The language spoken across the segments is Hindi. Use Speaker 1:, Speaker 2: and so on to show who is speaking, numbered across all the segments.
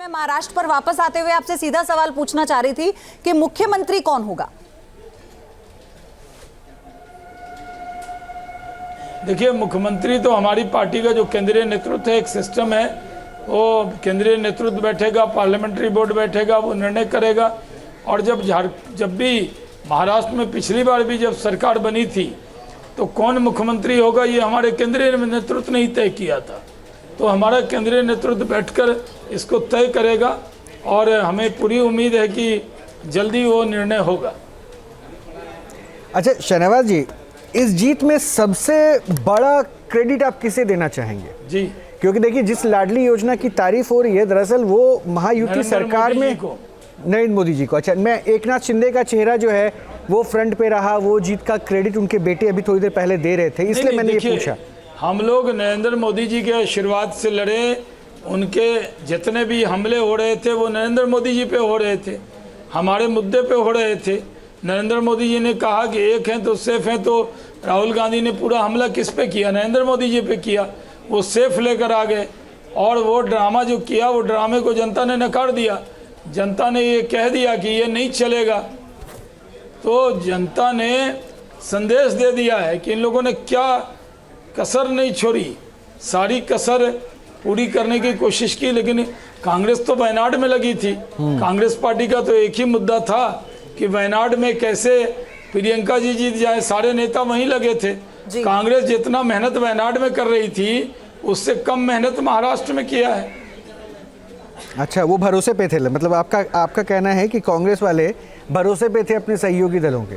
Speaker 1: मैं महाराष्ट्र पर वापस आते हुए आपसे सीधा सवाल पूछना चाह रही थी कि मुख्यमंत्री कौन होगा?
Speaker 2: देखिए, मुख्यमंत्री तो हमारी पार्टी का जो केंद्रीय नेतृत्व है, एक सिस्टम है, वो केंद्रीय नेतृत्व बैठेगा, पार्लियामेंट्री बोर्ड बैठेगा, वो निर्णय करेगा। और जब भी महाराष्ट्र में पिछली बार भी जब सरकार बनी थी तो कौन मुख्यमंत्री होगा ये हमारे केंद्रीय नेतृत्व ने ही तय किया था। तो हमारा केंद्रीय नेतृत्व बैठकर इसको तय करेगा और हमें पूरी उम्मीद है कि जल्दी वो निर्णय होगा।
Speaker 3: अच्छा शहनवाज जी, इस जीत में सबसे बड़ा क्रेडिट आप किसे देना चाहेंगे?
Speaker 2: जी,
Speaker 3: क्योंकि देखिए जिस लाडली योजना की तारीफ हो रही है, दरअसल वो महायुति सरकार में नरेंद्र मोदी जी को। अच्छा, मैं एकनाथ शिंदे का चेहरा जो है वो फ्रंट पे रहा, वो जीत का क्रेडिट उनके बेटे अभी थोड़ी देर पहले दे रहे थे, इसलिए मैंने ये पूछा।
Speaker 2: हम लोग नरेंद्र मोदी जी के आशीर्वाद से लड़े, उनके जितने भी हमले हो रहे थे वो नरेंद्र मोदी जी पे हो रहे थे, हमारे मुद्दे पे हो रहे थे। नरेंद्र मोदी जी ने कहा कि एक हैं तो सेफ हैं, तो राहुल गांधी ने पूरा हमला किस पे किया? नरेंद्र मोदी जी पे किया। वो सेफ लेकर आ गए और वो ड्रामा जो किया, वो ड्रामे को जनता ने नकार दिया। जनता ने ये कह दिया कि ये नहीं चलेगा, तो जनता ने संदेश दे दिया है कि इन लोगों ने क्या कसर नहीं छोड़ी, सारी कसर पूरी करने की कोशिश की। लेकिन कांग्रेस तो वायनाड में लगी थी। कांग्रेस पार्टी का तो एक ही मुद्दा था कि वायनाड में कैसे प्रियंका जी जीत जाए, सारे नेता वहीं लगे थे। कांग्रेस जितना मेहनत वायनाड में कर रही थी उससे कम मेहनत महाराष्ट्र में किया है।
Speaker 3: अच्छा, वो भरोसे पे थे, मतलब आपका कहना है कि कांग्रेस वाले भरोसे पे थे अपने सहयोगी दलों के?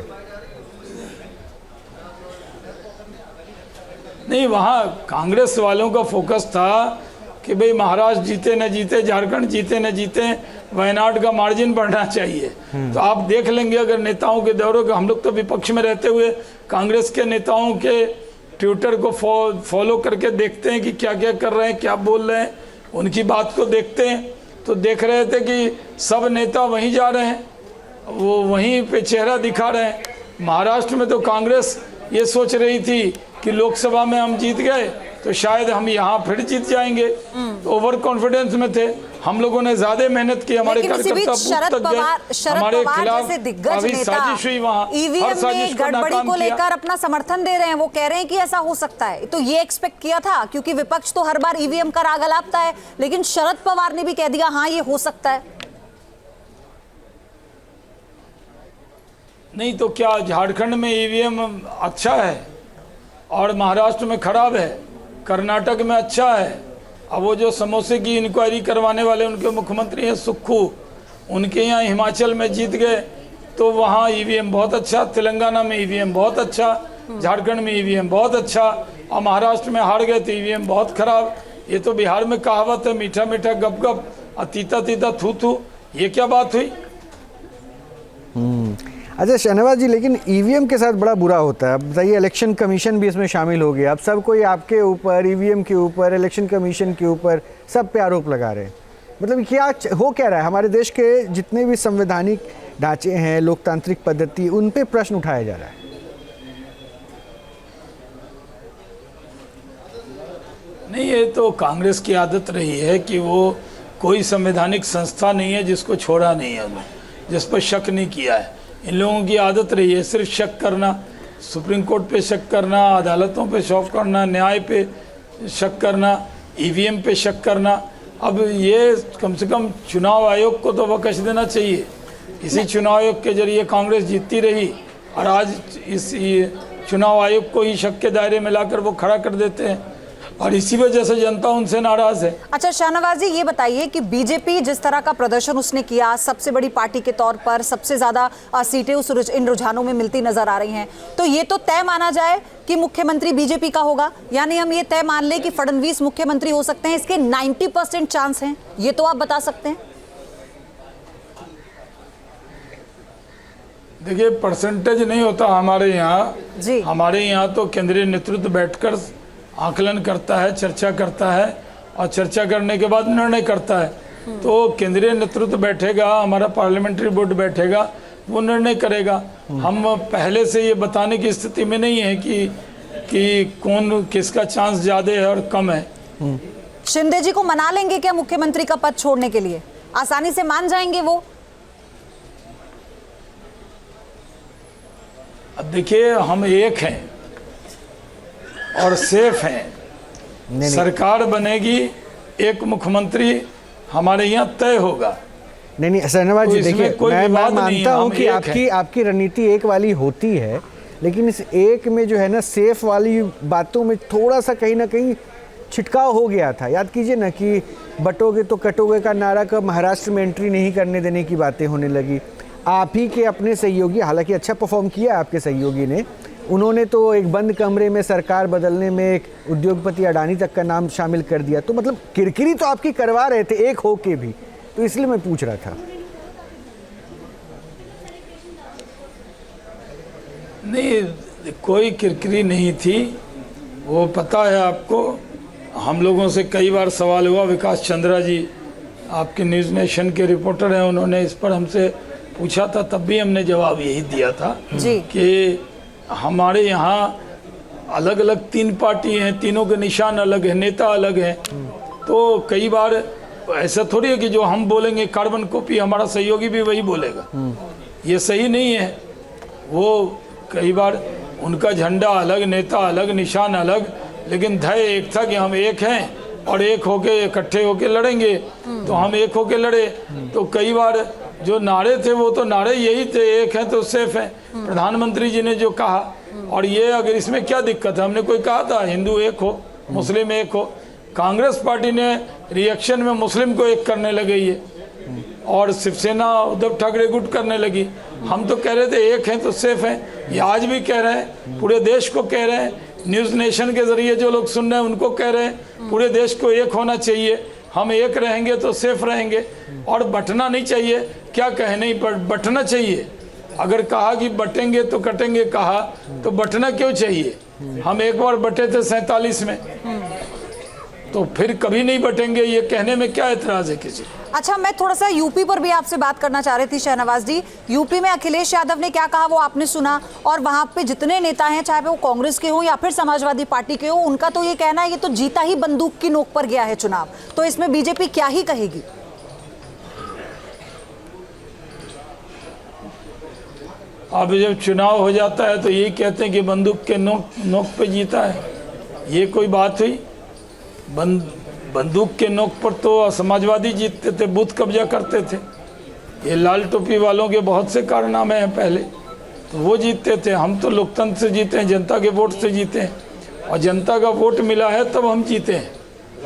Speaker 2: नहीं, वहाँ कांग्रेस वालों का फोकस था कि भाई महाराष्ट्र जीते न जीते, झारखंड जीते न जीते, वायनाड का मार्जिन बढ़ना चाहिए। तो आप देख लेंगे अगर नेताओं के दौरों का, हम लोग तो विपक्ष में रहते हुए कांग्रेस के नेताओं के ट्विटर को फॉलो करके देखते हैं कि क्या क्या कर रहे हैं, क्या बोल रहे हैं, उनकी बात को देखते हैं। तो देख रहे थे कि सब नेता वहीं जा रहे हैं, वो वहीं पे चेहरा दिखा रहे हैं। महाराष्ट्र में तो कांग्रेस ये सोच रही थी कि लोकसभा में हम जीत गए तो शायद हम यहाँ फिर जीत जाएंगे, तो ओवर कॉन्फिडेंस में थे। हम लोगों ने ज्यादा मेहनत की, हमारे कार्यकर्ता
Speaker 1: शरद पवार जैसे दिग्गज नेता ईवीएम में गड़बड़ी को लेकर अपना समर्थन दे रहे हैं। वो कह रहे हैं कि ऐसा हो सकता है, तो ये एक्सपेक्ट किया था क्योंकि विपक्ष तो हर बार ईवीएम का राग अलापता है, लेकिन शरद पवार ने भी कह दिया हाँ ये हो सकता है।
Speaker 2: नहीं तो क्या झारखंड में ईवीएम अच्छा है और महाराष्ट्र में खराब है, कर्नाटक में अच्छा है? अब वो जो समोसे की इंक्वायरी करवाने वाले उनके मुख्यमंत्री हैं सुक्खू, उनके यहाँ हिमाचल में जीत गए तो वहाँ ईवीएम बहुत अच्छा, तेलंगाना में ईवीएम बहुत अच्छा, झारखंड में ईवीएम बहुत अच्छा, और महाराष्ट्र में हार गए तो ईवीएम बहुत खराब। ये तो बिहार में कहावत है, मीठा मीठा गप गप और तीता तीता थू थू। ये क्या बात हुई?
Speaker 3: अच्छा शहनवाज जी, लेकिन ईवीएम के साथ बड़ा बुरा होता है। अब बताइए, इलेक्शन कमीशन भी इसमें शामिल हो गया, अब सब कोई आपके ऊपर, ईवीएम के ऊपर, इलेक्शन कमीशन के ऊपर, सब पे आरोप लगा रहे हैं। मतलब क्या हो क्या रहा है? हमारे देश के जितने भी संवैधानिक ढांचे हैं, लोकतांत्रिक पद्धति, उन पे प्रश्न उठाया जा रहा है।
Speaker 2: नहीं, ये तो कांग्रेस की आदत रही है कि वो कोई संवैधानिक संस्था नहीं है जिसको छोड़ा नहीं है, जिस पर शक नहीं किया है। इन लोगों की आदत रही है सिर्फ शक करना, सुप्रीम कोर्ट पे शक करना, अदालतों पे शक करना, न्याय पे शक करना, ईवीएम पे शक करना। अब ये कम से कम चुनाव आयोग को तो वकश देना चाहिए। इसी चुनाव आयोग के जरिए कांग्रेस जीतती रही और आज इस चुनाव आयोग को ही शक के दायरे में लाकर वो खड़ा कर देते हैं और इसी वजह से जनता उनसे नाराज है।
Speaker 1: अच्छा शाहनवाज जी, ये बताइए कि बीजेपी जिस तरह का प्रदर्शन उसने किया, सबसे बड़ी पार्टी के तौर पर सबसे ज्यादा सीटें इन रुझानों में मिलती नजर आ रही हैं, तो ये तो तय माना जाए कि मुख्यमंत्री बीजेपी का होगा, यानी हम ये तय मान लें कि फडणवीस मुख्यमंत्री हो सकते हैं? इसके 90% चांस हैं, ये तो आप बता सकते हैं?
Speaker 2: देखिए, परसेंटेज नहीं होता हमारे यहाँ जी। हमारे यहाँ तो केंद्रीय नेतृत्व बैठकर आकलन करता है, चर्चा करता है और चर्चा करने के बाद निर्णय करता है। तो केंद्रीय नेतृत्व बैठेगा, हमारा पार्लियामेंट्री बोर्ड बैठेगा, वो निर्णय करेगा। हम पहले से ये बताने की स्थिति में नहीं है कि कौन किसका चांस ज़्यादा है और कम है।
Speaker 1: शिंदे जी को मना लेंगे क्या मुख्यमंत्री का पद छोड़ने के लिए? आसानी से मान जाएंगे वो?
Speaker 2: अब देखिए, हम एक हैं और सेफ हैं।
Speaker 3: नहीं।
Speaker 2: सरकार बनेगी, एक मुख्यमंत्री हमारे यहाँ तय होगा।
Speaker 3: नहीं शहनवाज
Speaker 2: तो
Speaker 3: जी,
Speaker 2: इसमें
Speaker 3: देखिए
Speaker 2: कोई
Speaker 3: मैं
Speaker 2: विवाद नहीं
Speaker 3: मानता
Speaker 2: है,
Speaker 3: हूँ
Speaker 2: हम
Speaker 3: कि
Speaker 2: एक हैं।
Speaker 3: आपकी रणनीति एक वाली होती है, लेकिन इस एक में जो है ना सेफ वाली बातों में थोड़ा सा कहीं ना कहीं छिटकाव हो गया था। याद कीजिए ना कि बटोगे तो कटोगे का नारा का महाराष्ट्र में एंट्री नहीं करने देने की बातें होने लगी। आप ही के अपने सहयोगी, हालांकि अच्छा परफॉर्म किया आपके सहयोगी ने, उन्होंने तो एक बंद कमरे में सरकार बदलने में एक उद्योगपति अडानी तक का नाम शामिल कर दिया। तो मतलब किरकिरी तो आपकी करवा रहे थे एक होके भी, तो इसलिए मैं पूछ रहा था।
Speaker 2: नहीं, कोई किरकिरी नहीं थी, वो पता है आपको। हम लोगों से कई बार सवाल हुआ, विकास चंद्रा जी आपके न्यूज़ नेशन के रिपोर्टर हैं, उन्होंने इस पर हमसे पूछा था, तब भी हमने जवाब यही दिया था
Speaker 1: जी
Speaker 2: कि हमारे यहाँ अलग अलग 3 पार्टी हैं, तीनों के निशान अलग हैं, नेता अलग हैं। तो कई बार ऐसा थोड़ी है कि जो हम बोलेंगे कार्बन कॉपी हमारा सहयोगी भी वही बोलेगा, ये सही नहीं है। वो कई बार उनका झंडा अलग, नेता अलग, निशान अलग, लेकिन ध्येय एक था कि हम एक हैं और एक होके इकट्ठे होके लड़ेंगे। तो हम एक होके लड़े। तो कई बार जो नारे थे वो तो नारे यही थे, एक है तो सेफ है। प्रधानमंत्री जी ने जो कहा, और ये अगर इसमें क्या दिक्कत है, हमने कोई कहा था हिंदू एक हो, मुस्लिम एक हो। कांग्रेस पार्टी ने रिएक्शन में मुस्लिम को एक करने लगी है और शिवसेना उद्धव ठाकरे गुट करने लगी। हम तो कह रहे थे एक हैं तो सेफ हैं। ये आज भी कह रहे हैं, पूरे देश को कह रहे हैं, न्यूज़ नेशन के जरिए जो लोग सुन रहे हैं उनको कह रहे हैं, पूरे देश को एक होना चाहिए। हम एक रहेंगे तो सेफ रहेंगे और बंटना नहीं चाहिए। क्या कहे, नहीं बंटना चाहिए। अगर कहा कि बटेंगे तो कटेंगे कहा, तो बंटना क्यों चाहिए? हम एक बार बटे थे 47 में, तो फिर कभी नहीं बटेंगे, ये कहने में क्या एतराज है किसी?
Speaker 1: अच्छा, मैं थोड़ा सा यूपी पर भी आपसे बात करना चाह रही थी शहनवाज जी। यूपी में अखिलेश यादव ने क्या कहा वो आपने सुना, और वहां पे जितने नेता हैं, चाहे वो कांग्रेस के हो या फिर समाजवादी पार्टी के हो, उनका तो ये कहना है ये तो जीता ही बंदूक की नोक पर गया है चुनाव। तो इसमें बीजेपी क्या ही कहेगी?
Speaker 2: अब जब चुनाव हो जाता है तो यही कहते हैं कि बंदूक के नोक पे जीता है। ये कोई बात हुई? बंदूक के नोक पर तो समाजवादी जीतते थे, बूथ कब्जा करते थे। ये लाल टोपी वालों के बहुत से कारनामे हैं पहले, तो वो जीतते थे। हम तो लोकतंत्र से जीते हैं, जनता के वोट से जीते हैं, और जनता का वोट मिला है तब हम जीते हैं।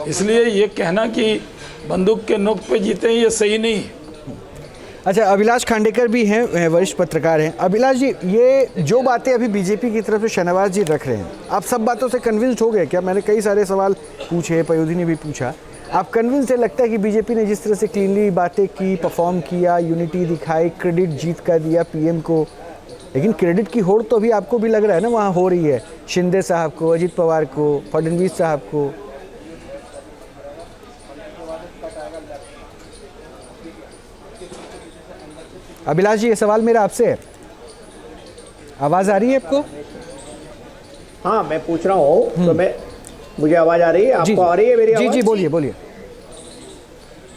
Speaker 2: इसलिए ये कहना कि बंदूक के नोक पे जीते हैं, ये सही नहीं है।
Speaker 3: अच्छा, अभिलाष खांडेकर भी हैं, वरिष्ठ पत्रकार हैं। अभिलाष जी, ये जो बातें अभी बीजेपी की तरफ से शहनवाज जी रख रहे हैं, आप सब बातों से कन्विंस्ड हो गए क्या? मैंने कई सारे सवाल पूछे, पयोधी ने भी पूछा, आप कन्विंस्ड है? लगता है कि बीजेपी ने जिस तरह से क्लीनली बातें की, परफॉर्म किया, यूनिटी दिखाई, क्रेडिट जीत का दिया पीएम को, लेकिन क्रेडिट की होड़ तो अभी आपको भी लग रहा है ना वहाँ हो रही है, शिंदे साहब को, अजित पवार को, फडणवीस साहब को। अभिलाष जी, ये सवाल मेरा आपसे है, आवाज आ रही है आपको?
Speaker 4: हाँ, मैं पूछ रहा हूँ। तो मुझे आवाज आ रही है, आपको आ रही है मेरी आवाज?
Speaker 3: जी बोलिए बोलिए।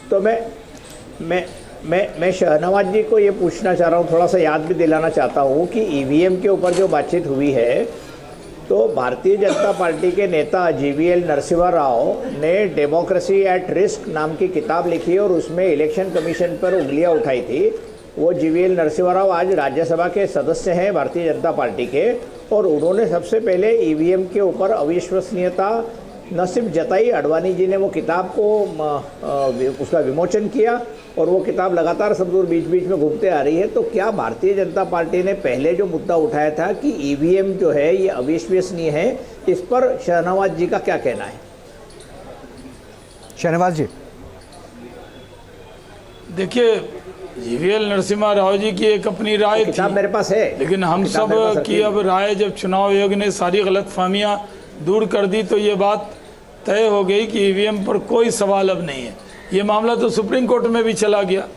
Speaker 4: तो मैं शहनवाज जी को ये पूछना चाह रहा हूँ, थोड़ा सा याद भी दिलाना चाहता हूँ कि ईवीएम के ऊपर जो बातचीत हुई है, तो भारतीय जनता पार्टी के नेता जीवीएल नरसिम्हा राव ने डेमोक्रेसी एट रिस्क नाम की किताब लिखी और उसमें इलेक्शन कमीशन पर उंगलियां उठाई थी। वो जीवीएल नरसिम्हा राव आज राज्यसभा के सदस्य हैं भारतीय जनता पार्टी के, और उन्होंने सबसे पहले ईवीएम के ऊपर अविश्वसनीयता न सिर्फ जताई, अडवाणी जी ने वो किताब को उसका विमोचन किया, और वो किताब लगातार सब दूर बीच बीच में घूमते आ रही है। तो क्या भारतीय जनता पार्टी ने पहले जो मुद्दा उठाया था कि ईवीएम जो है ये अविश्वसनीय है, इस पर शहनवाज जी का क्या कहना है?
Speaker 3: शहनवाज जी,
Speaker 2: देखिए, जीवीएल नरसिम्हा राव जी की एक अपनी राय थी,
Speaker 4: किताब मेरे पास है,
Speaker 2: लेकिन हम सब की अब राय, जब चुनाव आयोग ने सारी गलतफहमियां दूर कर दी तो ये बात तय हो गई कि ईवीएम पर कोई सवाल अब नहीं है। ये मामला तो सुप्रीम कोर्ट में भी चला गया,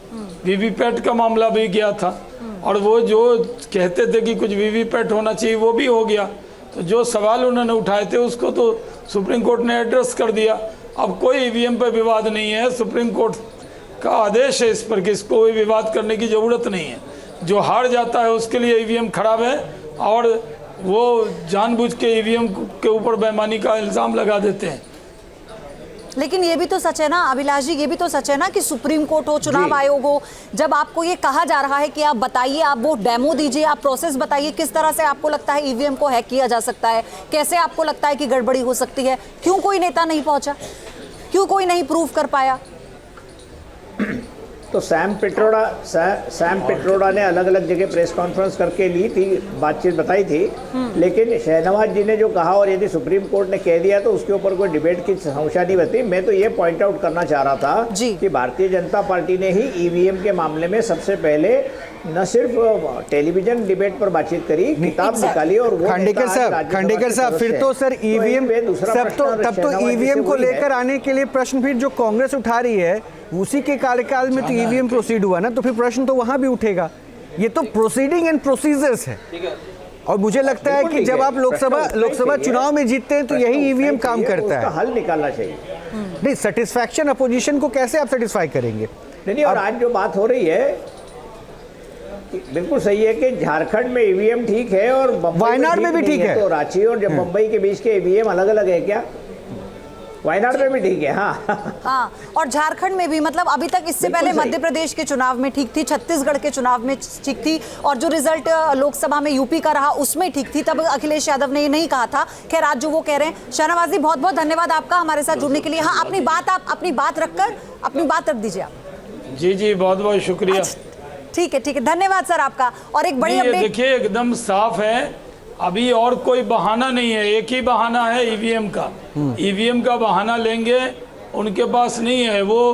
Speaker 2: वीवीपैट का मामला भी गया था, और वो जो कहते थे कि कुछ वीवीपैट होना चाहिए वो भी हो गया। तो जो सवाल उन्होंने उठाए थे उसको तो सुप्रीम कोर्ट ने एड्रेस कर दिया। अब कोई ईवीएम पर विवाद नहीं है। सुप्रीम कोर्ट का आदेश है इस पर कि इसको कोई विवाद करने की ज़रूरत नहीं है। जो हार जाता है उसके लिए ईवीएम खराब है और वो जानबूझ के ईवीएम के ऊपर बेईमानी का इल्ज़ाम लगा देते हैं।
Speaker 1: लेकिन ये भी तो सच है ना अभिलाष जी, ये भी तो सच है ना कि सुप्रीम कोर्ट हो, चुनाव आयोग हो, जब आपको ये कहा जा रहा है कि आप बताइए, आप वो डेमो दीजिए, आप प्रोसेस बताइए, किस तरह से आपको लगता है ईवीएम को हैक किया जा सकता है, कैसे आपको लगता है कि गड़बड़ी हो सकती है, क्यों कोई नेता नहीं पहुंचा, क्यों कोई नहीं प्रूव कर पाया?
Speaker 4: तो सैम पिट्रोडा ने अलग अलग जगह प्रेस कॉन्फ्रेंस करके ली थी, बातचीत बताई थी, लेकिन शहनवाज जी ने जो कहा और यदि सुप्रीम कोर्ट ने कह दिया तो उसके ऊपर कोई डिबेट की समस्या नहीं बनती। मैं तो ये पॉइंट आउट करना चाह रहा था कि भारतीय जनता पार्टी ने ही ईवीएम के मामले में सबसे पहले न सिर्फ टेलीविजन डिबेट पर बातचीत करी, किताब निकाली और वो
Speaker 3: खांडेकर साहब फिर तो सर ईवीएम सब तो तब तो ईवीएम को लेकर आने के लिए प्रश्न फिर जो कांग्रेस उठा रही है उसी के कार्यकाल में तो ईवीएम प्रोसीड हुआ ना, तो फिर प्रश्न तो वहां भी उठेगा। ये तो प्रोसीडिंग एंड प्रोसीजर्स है और मुझे लगता है कि जब आप लोकसभा चुनाव में जीतते हैं तो यही ईवीएम काम करता है।
Speaker 4: हल निकालना चाहिए।
Speaker 3: नहीं, सेटिस्फैक्शन अपोजिशन को कैसे आप सेटिस्फाई करेंगे?
Speaker 4: नहीं, और आज जो बात हो रही है बिल्कुल सही है कि झारखंड में ईवीएम ठीक है और
Speaker 3: वायनाड में भी ठीक है।
Speaker 4: तो रांची और जब मुंबई के बीच के ईवीएम अलग अलग है क्या? वायनाड में भी ठीक है।
Speaker 1: हाँ, और झारखंड में भी, मतलब अभी तक इससे पहले मध्य प्रदेश के चुनाव में ठीक थी, छत्तीसगढ़ के चुनाव में ठीक थी, और जो रिजल्ट लोकसभा में यूपी का रहा उसमें ठीक थी। तब अखिलेश यादव ने ये नहीं कहा था। खैर आज जो वो कह रहे हैं। शाहनवाज जी बहुत बहुत धन्यवाद आपका हमारे साथ जुड़ने के लिए। हाँ, अपनी बात रखकर अपनी बात रख दीजिए आप।
Speaker 2: जी बहुत बहुत शुक्रिया।
Speaker 1: ठीक है, धन्यवाद सर आपका। और एक बड़ी अपडेट
Speaker 2: देखिए एकदम साफ है, अभी और कोई बहाना नहीं है, एक ही बहाना है ईवीएम का। ईवीएम का बहाना लेंगे, उनके पास नहीं है, वो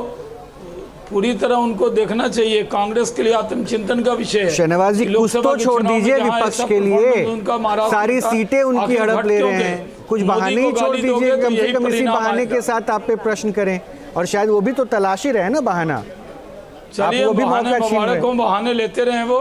Speaker 2: पूरी तरह उनको देखना चाहिए। कांग्रेस के लिए आत्मचिंतन का विषय है।
Speaker 3: शहनवाज जी कुछ तो छोड़ दीजिए विपक्ष के लिए, सारी सीटें उनकी हड़प ले रहे हैं, कुछ बहाने ही छोड़ दीजिए, कम से कम इसी बहाने के साथ आप पे प्रश्न करें, और शायद वो भी तो तलाश ही रहे ना बहाना।
Speaker 2: चलिए बहाने लेते रहे वो।